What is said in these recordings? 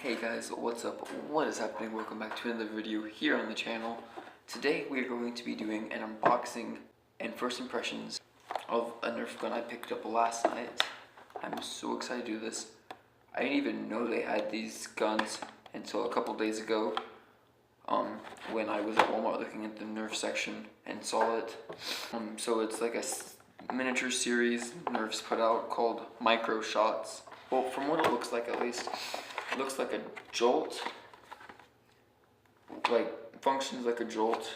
Hey guys, what's up? What is happening? Welcome back to another video here on the channel. Today we are going to be doing an unboxing and first impressions of a Nerf gun I picked up last night. I'm so excited to do this. I didn't even know they had these guns until a couple days ago when I was at Walmart looking at the Nerf section and saw it. So it's like a miniature series Nerf's put out called Micro Shots. Well, from what it looks like at least, it looks like a jolt, like functions like a jolt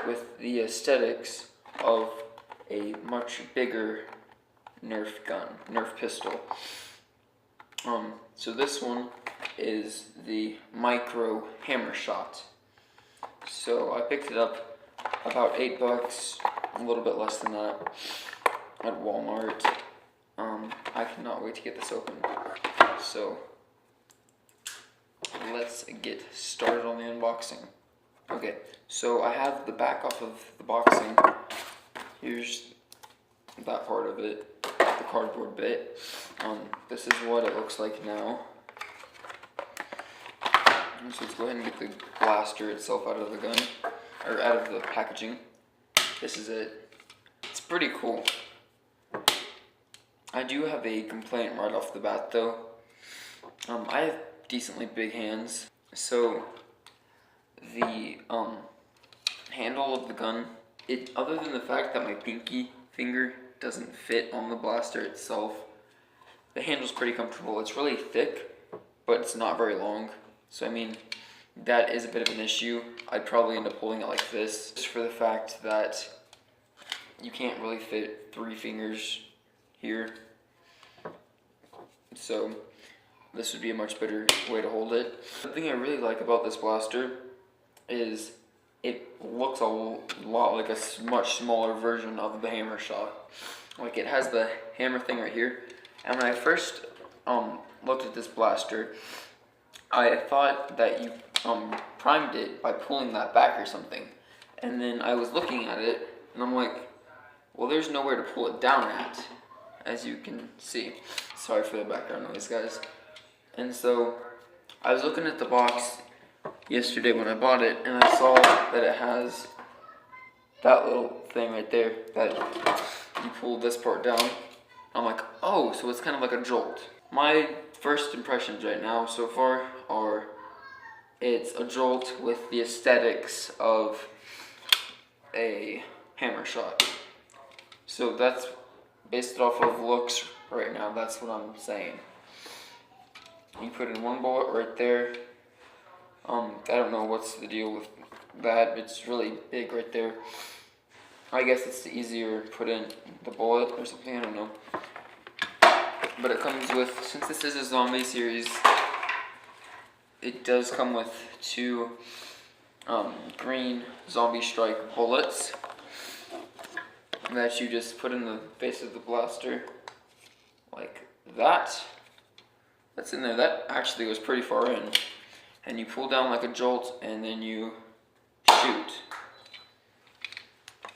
with the aesthetics of a much bigger Nerf gun, Nerf pistol. So this one is the micro hammershot. So I picked it up about $8, a little bit less than that, at Walmart. I cannot wait to get this open. So let's get started on the unboxing. Okay, so I have the back off of the boxing. Here's that part of it, the cardboard bit. This is what it looks like now. So let's go ahead and get the blaster itself out of the gun, or out of the packaging. This is it. It's pretty cool. I do have a complaint right off the bat though. I have decently big hands, so the handle of the gun, other than the fact that my pinky finger doesn't fit on the blaster itself, the handle's pretty comfortable. It's really thick, but it's not very long, so I mean, that is a bit of an issue. I'd probably end up holding it like this, just for the fact that you can't really fit 3 fingers here, so this would be a much better way to hold it. The thing I really like about this blaster is it looks a lot like a much smaller version of the hammershot. Like, it has the hammer thing right here, and when I first looked at this blaster, I thought that you primed it by pulling that back or something, and then I was looking at it and I'm like, well, there's nowhere to pull it down at, as you can see. Sorry for the background noise, guys. And so I was looking at the box yesterday when I bought it, and I saw that it has that little thing right there that you pull this part down. I'm like, oh, so it's kind of like a jolt. My first impressions right now so far are it's a jolt with the aesthetics of a hammershot. So that's based off of looks right now, that's what I'm saying. You put in one bullet right there. I don't know what's the deal with that. It's really big right there. I guess it's easier to put in the bullet or something, I don't know. But it comes with, since this is a zombie series, it does come with 2 green zombie strike bullets that you just put in the base of the blaster like that. That's in there. That actually goes pretty far in. And you pull down like a jolt, and then you shoot.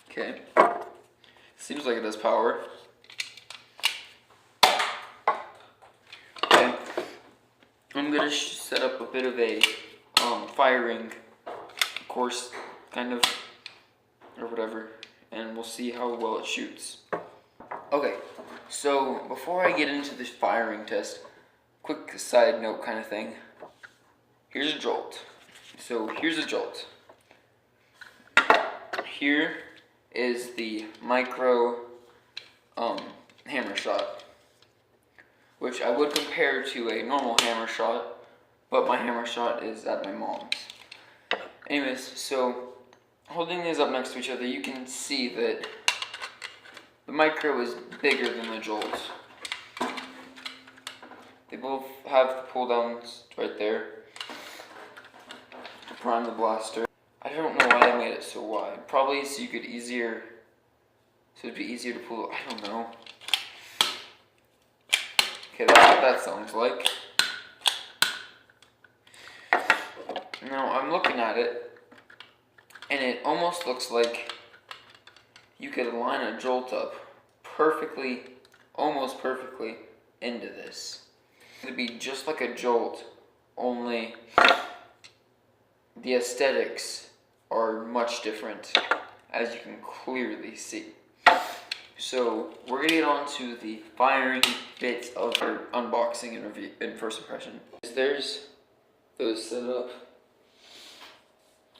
Okay. Seems like it has power. Okay. I'm gonna set up a bit of a firing course, kind of, or whatever, and we'll see how well it shoots. Okay, so before I get into this firing test, quick side note kind of thing. Here's a jolt. So here's a jolt. Here is the micro hammer shot, which I would compare to a normal hammer shot, but my hammer shot is at my mom's. Anyways, so holding these up next to each other, you can see that the micro is bigger than the jolt. They both have the pull downs right there to prime the blaster. I don't know why they made it so wide. Probably so it'd be easier to pull. I don't know. Okay, that's what that sounds like. Now I'm looking at it, and it almost looks like you could line a jolt up perfectly, almost perfectly, into this. to be just like a Jolt, only the aesthetics are much different, as you can clearly see. So we're gonna get on to the firing bits of our unboxing and review and first impression. There's those set up.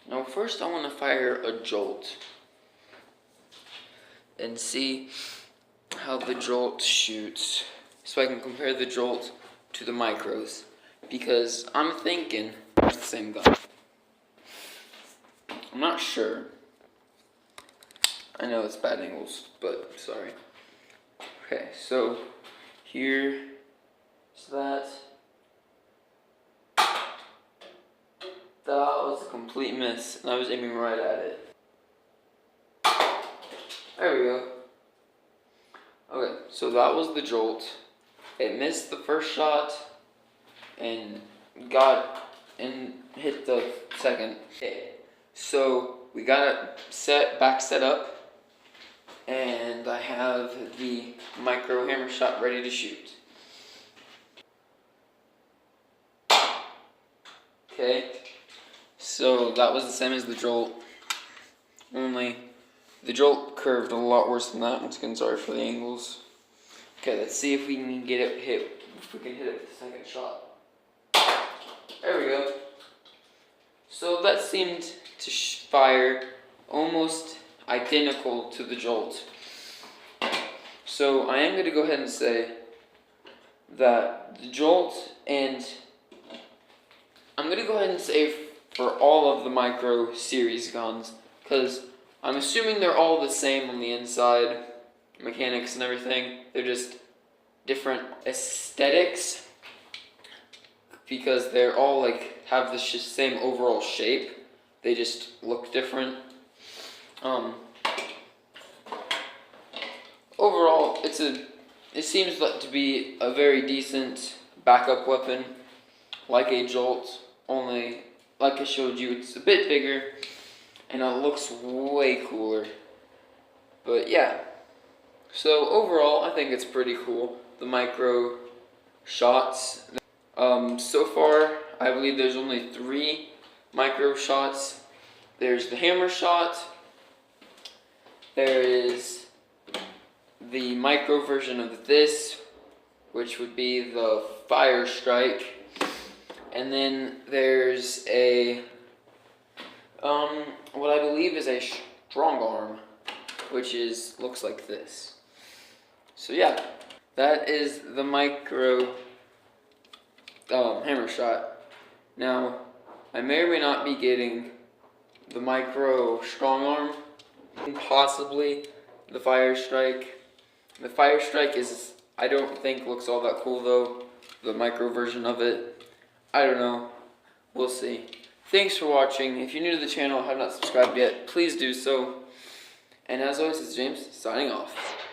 Now first I want to fire a Jolt and see how the Jolt shoots, so I can compare the Jolt to the micros, because I'm thinking it's the same gun. I'm not sure. I know it's bad angles, but sorry. Okay, so here's that. That was a complete miss, and I was aiming right at it. There we go. Okay, so that was the Jolt. It missed the first shot and hit the second. Okay, so we got it back set up, and I have the micro hammer shot ready to shoot. Okay, so that was the same as the Jolt, only the Jolt curved a lot worse than that. Once again, sorry for the angles. Okay, let's see if we can get it hit. If we can hit it with the second shot. There we go. So that seemed to fire almost identical to the Jolt. So I am going to go ahead and say that the Jolt, and I'm going to go ahead and say for all of the micro series guns, because I'm assuming they're all the same on the inside, mechanics and everything. They're just different aesthetics, because they're all like have the same overall shape. They just look different. Overall, it seems like to be a very decent backup weapon, like a Jolt. Only, like I showed you, it's a bit bigger, and it looks way cooler. But yeah, so overall, I think it's pretty cool, the micro shots. So far, I believe there's only 3 micro shots. There's the hammer shot, there is the micro version of this, which would be the fire strike, and then there's a what I believe is a strong arm, which looks like this. So yeah, that is the micro hammer shot. Now, I may or may not be getting the micro strong arm, and possibly the fire strike. The fire strike I don't think looks all that cool though, the micro version of it. I don't know, we'll see. Thanks for watching. If you're new to the channel and have not subscribed yet, please do so. And as always, it's James, signing off.